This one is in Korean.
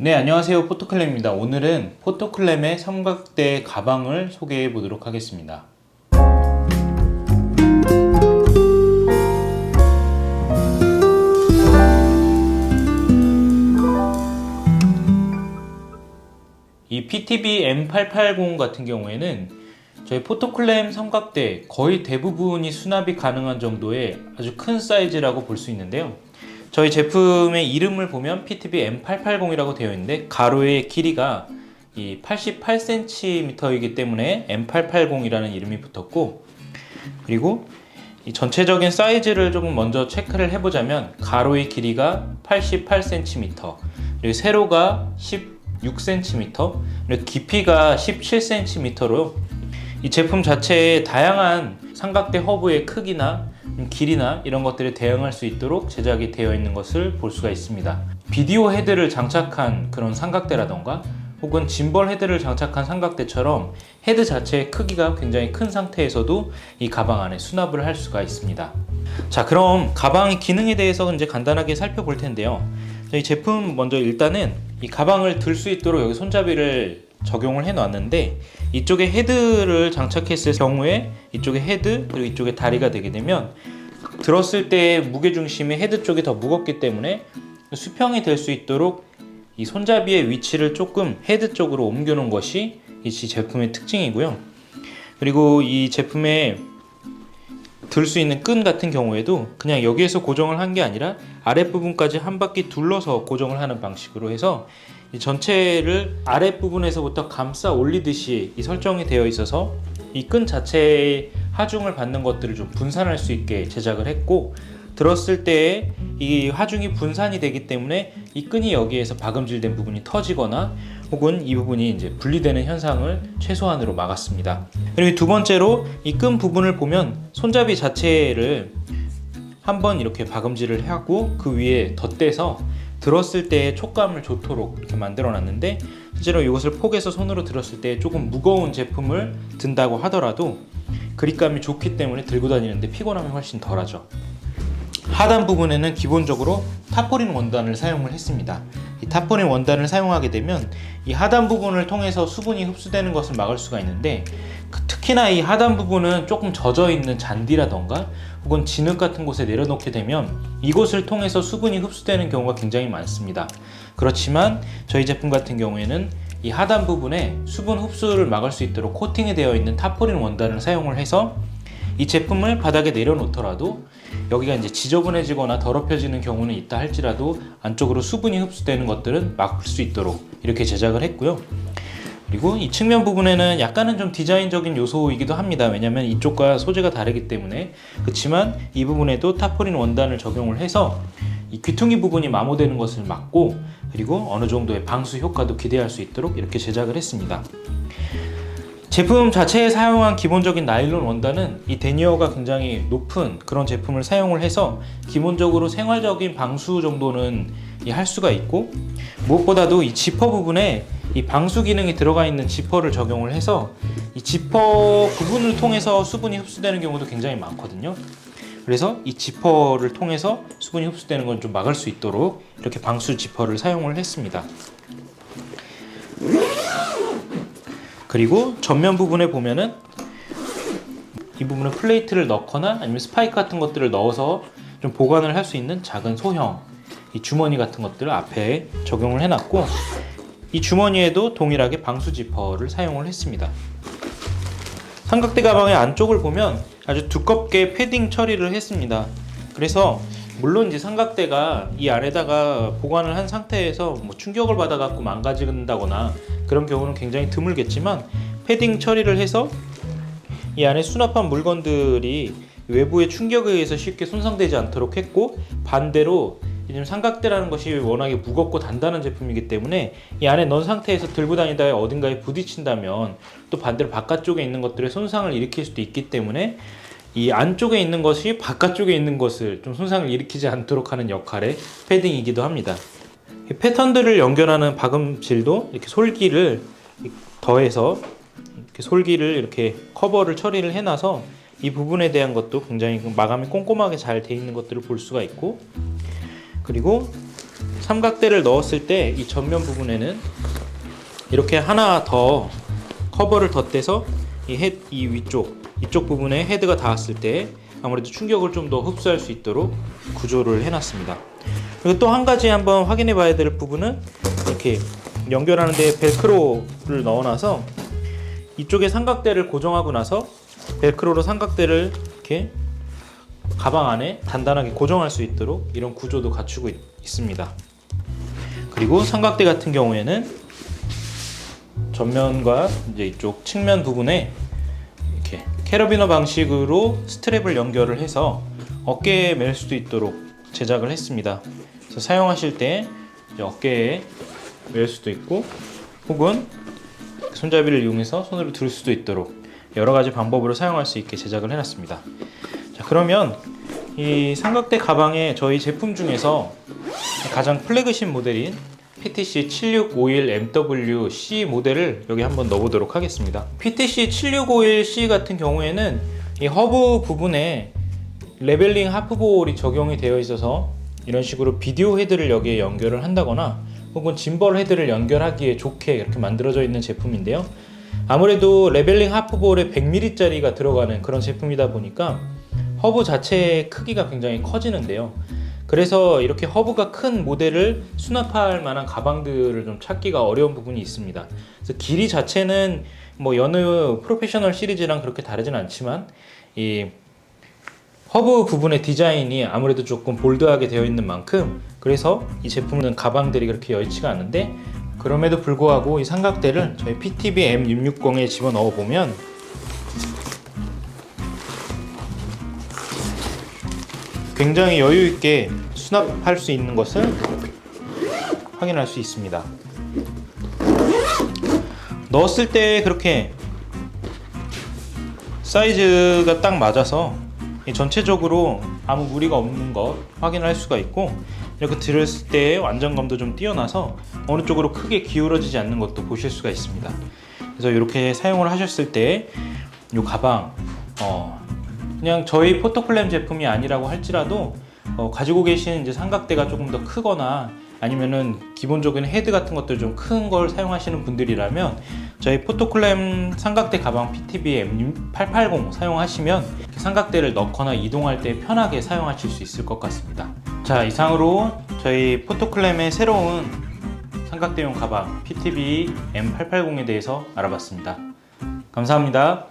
네, 안녕하세요. 포토클램입니다. 오늘은 포토클램의 삼각대 가방을 소개해 보도록 하겠습니다. 이 PTB M880 같은 경우에는 저희 포토클램 삼각대 거의 대부분이 수납이 가능한 정도의 아주 큰 사이즈라고 볼 수 있는데요. 저희 제품의 이름을 보면 PTB M880이라고 되어 있는데 가로의 길이가 이 88cm이기 때문에 M880이라는 이름이 붙었고, 그리고 이 전체적인 사이즈를 조금 먼저 체크를 해보자면 가로의 길이가 88cm, 그리고 세로가 16cm, 그리고 깊이가 17cm로 이 제품 자체에 다양한 삼각대 허브의 크기나 길이나 이런 것들에 대응할 수 있도록 제작이 되어 있는 것을 볼 수가 있습니다. 비디오 헤드를 장착한 그런 삼각대라던가 혹은 짐벌 헤드를 장착한 삼각대처럼 헤드 자체의 크기가 굉장히 큰 상태에서도 이 가방 안에 수납을 할 수가 있습니다. 자, 그럼 가방의 기능에 대해서 이제 간단하게 살펴볼 텐데요. 이 제품 먼저 일단은 이 가방을 들 수 있도록 여기 손잡이를 적용을 해 놨는데, 이쪽에 헤드를 장착했을 경우에 이쪽에 헤드 그리고 이쪽에 다리가 되게 되면 들었을 때 무게중심이 헤드 쪽이 더 무겁기 때문에 수평이 될 수 있도록 이 손잡이의 위치를 조금 헤드 쪽으로 옮겨 놓은 것이 이 제품의 특징이고요. 그리고 이 제품에 들 수 있는 끈 같은 경우에도 그냥 여기에서 고정을 한 게 아니라 아랫부분까지 한 바퀴 둘러서 고정을 하는 방식으로 해서 이 전체를 아랫부분에서부터 감싸 올리듯이 이 설정이 되어 있어서 이 끈 자체의 하중을 받는 것들을 좀 분산할 수 있게 제작을 했고, 들었을 때 이 하중이 분산이 되기 때문에 이 끈이 여기에서 박음질된 부분이 터지거나 혹은 이 부분이 이제 분리되는 현상을 최소한으로 막았습니다. 그리고 두 번째로 이 끈 부분을 보면 손잡이 자체를 한번 이렇게 박음질을 하고 그 위에 덧대서 들었을 때의 촉감을 좋도록 이렇게 만들어 놨는데, 실제로 이것을 폭에서 손으로 들었을 때 조금 무거운 제품을 든다고 하더라도 그립감이 좋기 때문에 들고 다니는데 피곤함이 훨씬 덜하죠. 하단 부분에는 기본적으로 타포린 원단을 사용을 했습니다. 이 타포린 원단을 사용하게 되면 이 하단 부분을 통해서 수분이 흡수되는 것을 막을 수가 있는데, 특히나 이 하단 부분은 조금 젖어 있는 잔디라던가 혹은 진흙 같은 곳에 내려놓게 되면 이곳을 통해서 수분이 흡수되는 경우가 굉장히 많습니다. 그렇지만 저희 제품 같은 경우에는 이 하단 부분에 수분 흡수를 막을 수 있도록 코팅이 되어 있는 타포린 원단을 사용을 해서 이 제품을 바닥에 내려놓더라도 여기가 이제 지저분해지거나 더럽혀지는 경우는 있다 할지라도 안쪽으로 수분이 흡수되는 것들은 막을 수 있도록 이렇게 제작을 했고요. 그리고 이 측면 부분에는 약간은 좀 디자인적인 요소이기도 합니다. 왜냐하면 이쪽과 소재가 다르기 때문에. 그렇지만 이 부분에도 타포린 원단을 적용을 해서 이 귀퉁이 부분이 마모되는 것을 막고, 그리고 어느 정도의 방수 효과도 기대할 수 있도록 이렇게 제작을 했습니다. 제품 자체에 사용한 기본적인 나일론 원단은 이 데니어가 굉장히 높은 그런 제품을 사용을 해서 기본적으로 생활적인 방수 정도는 할 수가 있고, 무엇보다도 이 지퍼 부분에 이 방수 기능이 들어가 있는 지퍼를 적용을 해서 이 지퍼 부분을 통해서 수분이 흡수되는 경우도 굉장히 많거든요. 그래서 이 지퍼를 통해서 수분이 흡수되는 걸 좀 막을 수 있도록 이렇게 방수 지퍼를 사용을 했습니다. 그리고 전면 부분에 보면은 이 부분에 플레이트를 넣거나 아니면 스파이크 같은 것들을 넣어서 좀 보관을 할 수 있는 작은 소형 이 주머니 같은 것들을 앞에 적용을 해놨고, 이 주머니에도 동일하게 방수 지퍼를 사용을 했습니다. 삼각대 가방의 안쪽을 보면 아주 두껍게 패딩 처리를 했습니다. 그래서 물론 이제 삼각대가 이 안에다가 보관을 한 상태에서 뭐 충격을 받아갖고 망가진다거나 그런 경우는 굉장히 드물겠지만, 패딩 처리를 해서 이 안에 수납한 물건들이 외부의 충격에 의해서 쉽게 손상되지 않도록 했고, 반대로 지금 삼각대라는 것이 워낙에 무겁고 단단한 제품이기 때문에 이 안에 넣은 상태에서 들고 다니다가 어딘가에 부딪힌다면 또 반대로 바깥쪽에 있는 것들의 손상을 일으킬 수도 있기 때문에 이 안쪽에 있는 것이 바깥쪽에 있는 것을 좀 손상을 일으키지 않도록 하는 역할의 패딩이기도 합니다. 이 패턴들을 연결하는 박음질도 이렇게 솔기를 더해서 이렇게 솔기를 이렇게 커버를 처리를 해놔서 이 부분에 대한 것도 굉장히 마감이 꼼꼼하게 잘 돼 있는 것들을 볼 수가 있고, 그리고 삼각대를 넣었을 때 이 전면 부분에는 이렇게 하나 더 커버를 덧대서 이 이쪽 부분에 헤드가 닿았을 때 아무래도 충격을 좀 더 흡수할 수 있도록 구조를 해놨습니다. 그리고 또 한 가지 한번 확인해 봐야 될 부분은 이렇게 연결하는데 벨크로를 넣어놔서 이쪽에 삼각대를 고정하고 나서 벨크로로 삼각대를 이렇게 가방 안에 단단하게 고정할 수 있도록 이런 구조도 갖추고 있습니다. 그리고 삼각대 같은 경우에는 전면과 이제 이쪽 측면 부분에 이렇게 캐러비너 방식으로 스트랩을 연결을 해서 어깨에 멜 수도 있도록 제작을 했습니다. 그래서 사용하실 때 이제 어깨에 멜 수도 있고 혹은 손잡이를 이용해서 손으로 들 수도 있도록 여러 가지 방법으로 사용할 수 있게 제작을 해놨습니다. 자, 그러면 이 삼각대 가방에 저희 제품 중에서 가장 플래그십 모델인 PTC 7651MWC 모델을 여기 한번 넣어보도록 하겠습니다. PTC 7651C 같은 경우에는 이 허브 부분에 레벨링 하프볼이 적용이 되어 있어서 이런 식으로 비디오 헤드를 여기에 연결을 한다거나 혹은 짐벌 헤드를 연결하기에 좋게 이렇게 만들어져 있는 제품인데요. 아무래도 레벨링 하프볼에 100mm짜리가 들어가는 그런 제품이다 보니까 허브 자체의 크기가 굉장히 커지는데요. 그래서 이렇게 허브가 큰 모델을 수납할 만한 가방들을 좀 찾기가 어려운 부분이 있습니다. 그래서 길이 자체는 뭐 여느 프로페셔널 시리즈랑 그렇게 다르진 않지만 이 허브 부분의 디자인이 아무래도 조금 볼드하게 되어 있는 만큼 그래서 이 제품은 가방들이 그렇게 여의치가 않은데 그럼에도 불구하고 이 삼각대를 저희 PTB M660에 집어넣어 보면 굉장히 여유 있게 수납할 수 있는 것을 확인할 수 있습니다. 넣었을 때 그렇게 사이즈가 딱 맞아서 전체적으로 아무 무리가 없는 것 확인할 수가 있고 이렇게 들었을 때 안정감도 좀 뛰어나서 어느 쪽으로 크게 기울어지지 않는 것도 보실 수가 있습니다. 그래서 이렇게 사용을 하셨을 때 이 가방 그냥 저희 포토클램 제품이 아니라고 할지라도 가지고 계신 이제 삼각대가 조금 더 크거나 아니면은 기본적인 헤드 같은 것들 좀 큰 걸 사용하시는 분들이라면 저희 포토클램 삼각대 가방 PTB M880 사용하시면 삼각대를 넣거나 이동할 때 편하게 사용하실 수 있을 것 같습니다. 자, 이상으로 저희 포토클램의 새로운 삼각대용 가방 PTB M880에 대해서 알아봤습니다. 감사합니다.